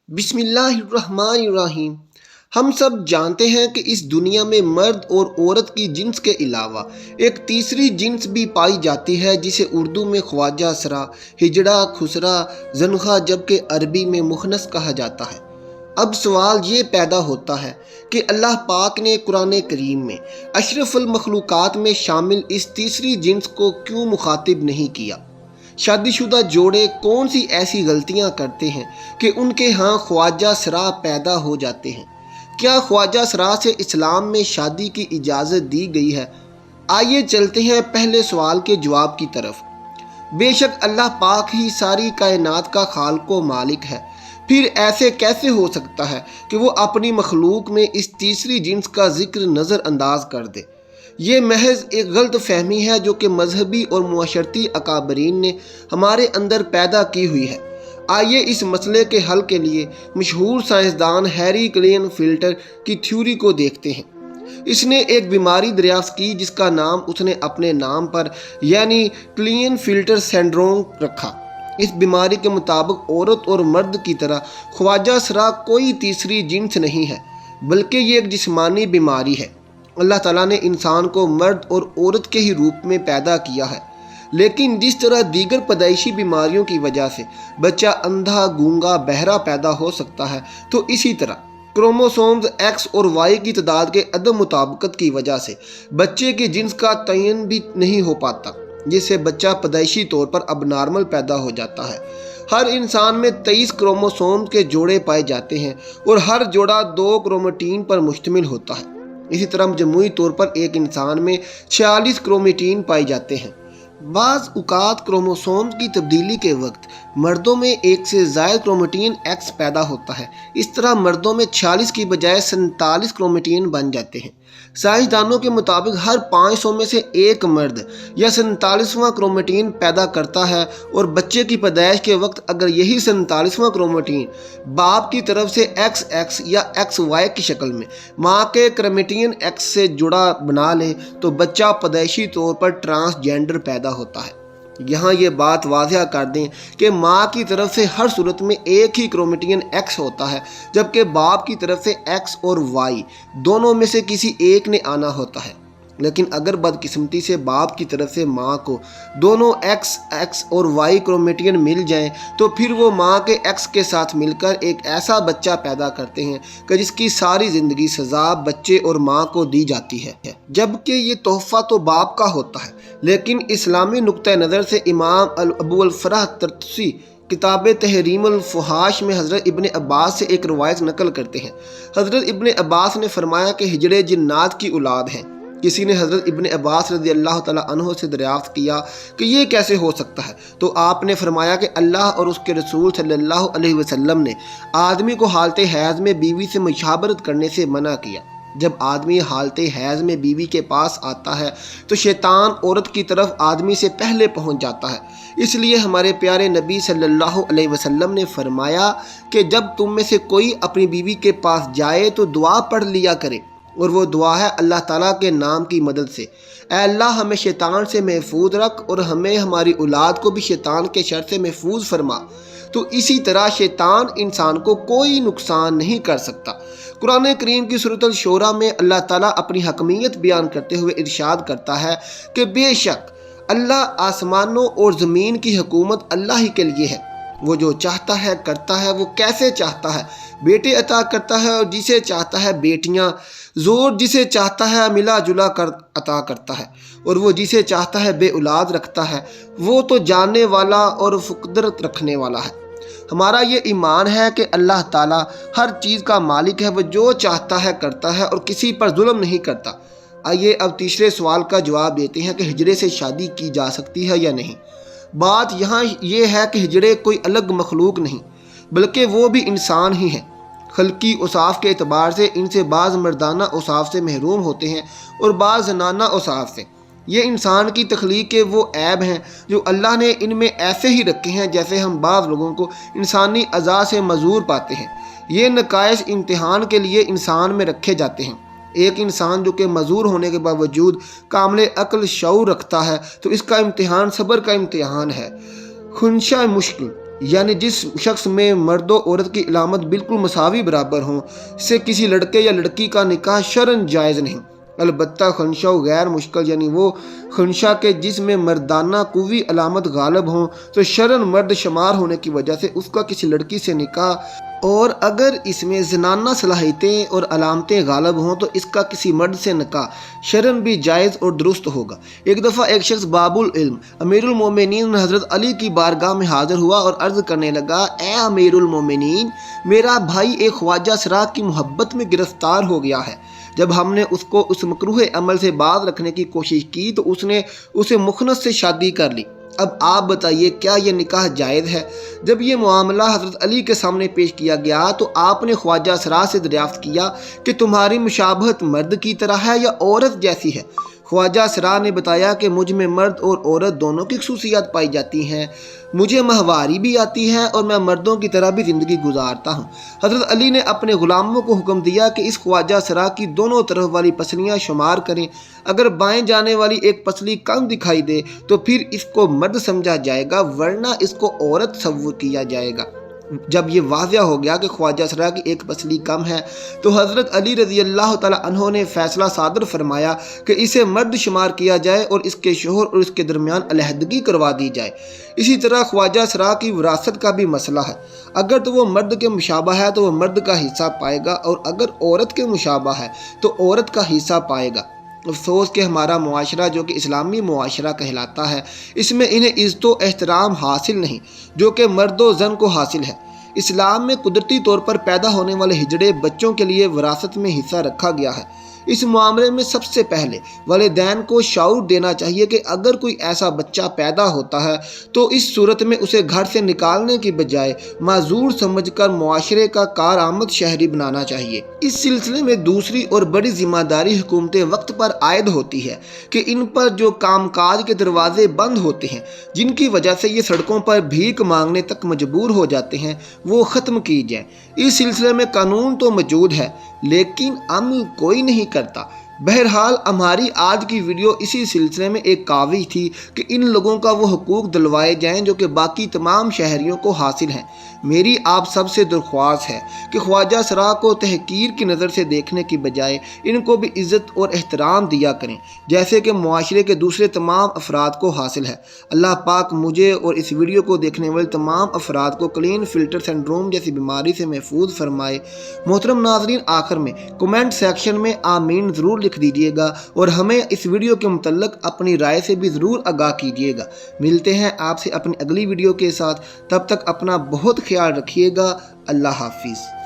بسم اللہ الرحمن الرحیم۔ ہم سب جانتے ہیں کہ اس دنیا میں مرد اور عورت کی جنس کے علاوہ ایک تیسری جنس بھی پائی جاتی ہے جسے اردو میں خواجہ سرا، ہجڑا، خسرا، زنخا جبکہ عربی میں مخنث کہا جاتا ہے۔ اب سوال یہ پیدا ہوتا ہے کہ اللہ پاک نے قرآن کریم میں اشرف المخلوقات میں شامل اس تیسری جنس کو کیوں مخاطب نہیں کیا؟ شادی شدہ جوڑے کون سی ایسی غلطیاں کرتے ہیں کہ ان کے ہاں خواجہ سرا پیدا ہو جاتے ہیں؟ کیا خواجہ سرا سے اسلام میں شادی کی اجازت دی گئی ہے؟ آئیے چلتے ہیں پہلے سوال کے جواب کی طرف۔ بے شک اللہ پاک ہی ساری کائنات کا خالق و مالک ہے، پھر ایسے کیسے ہو سکتا ہے کہ وہ اپنی مخلوق میں اس تیسری جنس کا ذکر نظر انداز کر دے؟ یہ محض ایک غلط فہمی ہے جو کہ مذہبی اور معاشرتی اکابرین نے ہمارے اندر پیدا کی ہوئی ہے۔ آئیے اس مسئلے کے حل کے لیے مشہور سائنسدان ہیری کلین فلٹر کی تھیوری کو دیکھتے ہیں۔ اس نے ایک بیماری دریافت کی جس کا نام اس نے اپنے نام پر یعنی کلین فلٹر سنڈروم رکھا۔ اس بیماری کے مطابق عورت اور مرد کی طرح خواجہ سرا کوئی تیسری جنس نہیں ہے، بلکہ یہ ایک جسمانی بیماری ہے۔ اللہ تعالیٰ نے انسان کو مرد اور عورت کے ہی روپ میں پیدا کیا ہے، لیکن جس طرح دیگر پیدائشی بیماریوں کی وجہ سے بچہ اندھا، گونگا، بہرا پیدا ہو سکتا ہے، تو اسی طرح کروموسومز ایکس اور وائی کی تعداد کے عدم مطابقت کی وجہ سے بچے کی جنس کا تعین بھی نہیں ہو پاتا، جس سے بچہ پیدائشی طور پر اب نارمل پیدا ہو جاتا ہے۔ ہر انسان میں 23 کروموسوم کے جوڑے پائے جاتے ہیں اور ہر جوڑا 2 کرومیٹین پر مشتمل ہوتا ہے۔ اسی طرح جموعی طور پر ایک انسان میں 46 کرومیٹین پائے جاتے ہیں۔ بعض اوقات کروموسوم کی تبدیلی کے وقت مردوں میں 1 سے زائد کرومیٹین ایکس پیدا ہوتا ہے۔ اس طرح مردوں میں 46 کی بجائے 47 کرومیٹین بن جاتے ہیں۔ سائنسدانوں کے مطابق ہر 500 میں سے ایک مرد یا 47واں کرومیٹین پیدا کرتا ہے، اور بچے کی پیدائش کے وقت اگر یہی 47واں کرومیٹین باپ کی طرف سے ایکس ایکس یا ایکس وائی کی شکل میں ماں کے کرومیٹین ایکس سے جڑا بنا لے تو بچہ پیدائشی طور پر ٹرانسجینڈر پیدا ہوتا ہے۔ یہاں یہ بات واضح کر دیں کہ ماں کی طرف سے ہر صورت میں ایک ہی کرومیٹین ایکس ہوتا ہے، جبکہ باپ کی طرف سے ایکس اور وائی دونوں میں سے کسی ایک نے آنا ہوتا ہے۔ لیکن اگر بدقسمتی سے باپ کی طرف سے ماں کو دونوں ایکس ایکس اور وائی کرومیٹین مل جائیں تو پھر وہ ماں کے ایکس کے ساتھ مل کر ایک ایسا بچہ پیدا کرتے ہیں کہ جس کی ساری زندگی سزا بچے اور ماں کو دی جاتی ہے، جبکہ یہ تحفہ تو باپ کا ہوتا ہے۔ لیکن اسلامی نقطہ نظر سے امام ابو الفرح ترتسی کتاب تحریم الفحاش میں حضرت ابن عباس سے ایک روایت نقل کرتے ہیں۔ حضرت ابن عباس نے فرمایا کہ ہجڑے جنات کی اولاد ہیں۔ کسی نے حضرت ابن عباس رضی اللہ تعالیٰ عنہ سے دریافت کیا کہ یہ کیسے ہو سکتا ہے، تو آپ نے فرمایا کہ اللہ اور اس کے رسول صلی اللہ علیہ وسلم نے آدمی کو حالت حیض میں بیوی سے مشاورت کرنے سے منع کیا۔ جب آدمی حالت حیض میں بیوی کے پاس آتا ہے تو شیطان عورت کی طرف آدمی سے پہلے پہنچ جاتا ہے۔ اس لیے ہمارے پیارے نبی صلی اللہ علیہ وسلم نے فرمایا کہ جب تم میں سے کوئی اپنی بیوی کے پاس جائے تو دعا پڑھ لیا کرے، اور وہ دعا ہے اللہ تعالیٰ کے نام کی مدد سے: اے اللہ ہمیں شیطان سے محفوظ رکھ اور ہمیں ہماری اولاد کو بھی شیطان کے شر سے محفوظ فرما۔ تو اسی طرح شیطان انسان کو کوئی نقصان نہیں کر سکتا۔ قرآن کریم کی سورۃ الشورى میں اللہ تعالیٰ اپنی حکمیت بیان کرتے ہوئے ارشاد کرتا ہے کہ بے شک اللہ آسمانوں اور زمین کی حکومت اللہ ہی کے لیے ہے، وہ جو چاہتا ہے کرتا ہے، وہ کیسے چاہتا ہے بیٹے عطا کرتا ہے اور جسے چاہتا ہے بیٹیاں، زور جسے چاہتا ہے ملا جلا کر عطا کرتا ہے، اور وہ جسے چاہتا ہے بے اولاد رکھتا ہے، وہ تو جاننے والا اور قدرت رکھنے والا ہے۔ ہمارا یہ ایمان ہے کہ اللہ تعالیٰ ہر چیز کا مالک ہے، وہ جو چاہتا ہے کرتا ہے اور کسی پر ظلم نہیں کرتا۔ آئیے اب تیسرے سوال کا جواب دیتے ہیں کہ ہجڑے سے شادی کی جا سکتی ہے یا نہیں۔ بات یہاں یہ ہے کہ ہجڑے کوئی الگ مخلوق نہیں، بلکہ وہ بھی انسان ہی ہیں۔ خلقی اوصاف کے اعتبار سے ان سے بعض مردانہ اوصاف سے محروم ہوتے ہیں اور بعض زنانہ اوصاف سے۔ یہ انسان کی تخلیق کے وہ عیب ہیں جو اللہ نے ان میں ایسے ہی رکھے ہیں جیسے ہم بعض لوگوں کو انسانی اعضاء سے معذور پاتے ہیں۔ یہ نقائص امتحان کے لیے انسان میں رکھے جاتے ہیں۔ ایک انسان جو کہ معذور ہونے کے باوجود کامل عقل شعور رکھتا ہے تو اس کا امتحان صبر کا امتحان ہے۔ خنشہ مشکل یعنی جس شخص میں مرد و عورت کی علامت بالکل مساوی برابر ہوں، سے کسی لڑکے یا لڑکی کا نکاح شرعاً جائز نہیں۔ البتہ خنثی و غیر مشکل، یعنی وہ خنثی کے جس میں مردانہ قوی علامت غالب ہوں تو شرعاً مرد شمار ہونے کی وجہ سے اس کا کسی لڑکی سے نکاح، اور اگر اس میں زنانہ صلاحیتیں اور علامتیں غالب ہوں تو اس کا کسی مرد سے نکاح شرعاً بھی جائز اور درست ہوگا۔ ایک دفعہ ایک شخص باب العلم امیر المومنین حضرت علی کی بارگاہ میں حاضر ہوا اور عرض کرنے لگا، اے امیر المومنین، میرا بھائی ایک خواجہ سرا کی محبت میں گرفتار ہو گیا ہے۔ جب ہم نے اس کو اس مکروہ عمل سے باز رکھنے کی کوشش کی تو اس نے اسے مخنث سے شادی کر لی۔ اب آپ بتائیے کیا یہ نکاح جائز ہے؟ جب یہ معاملہ حضرت علی کے سامنے پیش کیا گیا تو آپ نے خواجہ سرا سے دریافت کیا کہ تمہاری مشابہت مرد کی طرح ہے یا عورت جیسی ہے؟ خواجہ سرا نے بتایا کہ مجھ میں مرد اور عورت دونوں کی خصوصیات پائی جاتی ہیں، مجھے ماہواری بھی آتی ہے اور میں مردوں کی طرح بھی زندگی گزارتا ہوں۔ حضرت علی نے اپنے غلاموں کو حکم دیا کہ اس خواجہ سرا کی دونوں طرف والی پسلیاں شمار کریں، اگر بائیں جانے والی ایک پسلی کم دکھائی دے تو پھر اس کو مرد سمجھا جائے گا، ورنہ اس کو عورت تصور کیا جائے گا۔ جب یہ واضح ہو گیا کہ خواجہ سرا کی ایک پسلی کم ہے تو حضرت علی رضی اللہ تعالی عنہ نے فیصلہ صادر فرمایا کہ اسے مرد شمار کیا جائے اور اس کے شوہر اور اس کے درمیان علیحدگی کروا دی جائے۔ اسی طرح خواجہ سرا کی وراثت کا بھی مسئلہ ہے، اگر تو وہ مرد کے مشابہ ہے تو وہ مرد کا حصہ پائے گا، اور اگر عورت کے مشابہ ہے تو عورت کا حصہ پائے گا۔ افسوس کہ ہمارا معاشرہ جو کہ اسلامی معاشرہ کہلاتا ہے، اس میں انہیں عزت و احترام حاصل نہیں جو کہ مرد و زن کو حاصل ہے۔ اسلام میں قدرتی طور پر پیدا ہونے والے ہجڑے بچوں کے لیے وراثت میں حصہ رکھا گیا ہے۔ اس معاملے میں سب سے پہلے والدین کو شعور دینا چاہیے کہ اگر کوئی ایسا بچہ پیدا ہوتا ہے تو اس صورت میں اسے گھر سے نکالنے کی بجائے معذور سمجھ کر معاشرے کا کارآمد شہری بنانا چاہیے۔ اس سلسلے میں دوسری اور بڑی ذمہ داری حکومت وقت پر عائد ہوتی ہے کہ ان پر جو کام کاج کے دروازے بند ہوتے ہیں، جن کی وجہ سے یہ سڑکوں پر بھیک مانگنے تک مجبور ہو جاتے ہیں، وہ ختم کی جائیں۔ اس سلسلے میں قانون تو موجود ہے لیکن عمل کوئی نہیں کرتا۔ بہرحال ہماری آج کی ویڈیو اسی سلسلے میں ایک کاوش تھی کہ ان لوگوں کا وہ حقوق دلوائے جائیں جو کہ باقی تمام شہریوں کو حاصل ہیں۔ میری آپ سب سے درخواست ہے کہ خواجہ سرا کو تحقیر کی نظر سے دیکھنے کی بجائے ان کو بھی عزت اور احترام دیا کریں جیسے کہ معاشرے کے دوسرے تمام افراد کو حاصل ہے۔ اللہ پاک مجھے اور اس ویڈیو کو دیکھنے والے تمام افراد کو کلین فلٹر سنڈروم جیسی بیماری سے محفوظ فرمائے۔ محترم ناظرین، آخر میں کمنٹ سیکشن میں آمین ضرور لکھ دیجیے گا اور ہمیں اس ویڈیو کے متعلق اپنی رائے سے بھی ضرور آگاہ کیجیے گا۔ ملتے ہیں آپ سے اپنی اگلی ویڈیو کے ساتھ، تب تک اپنا بہت خیال رکھیے گا۔ اللہ حافظ۔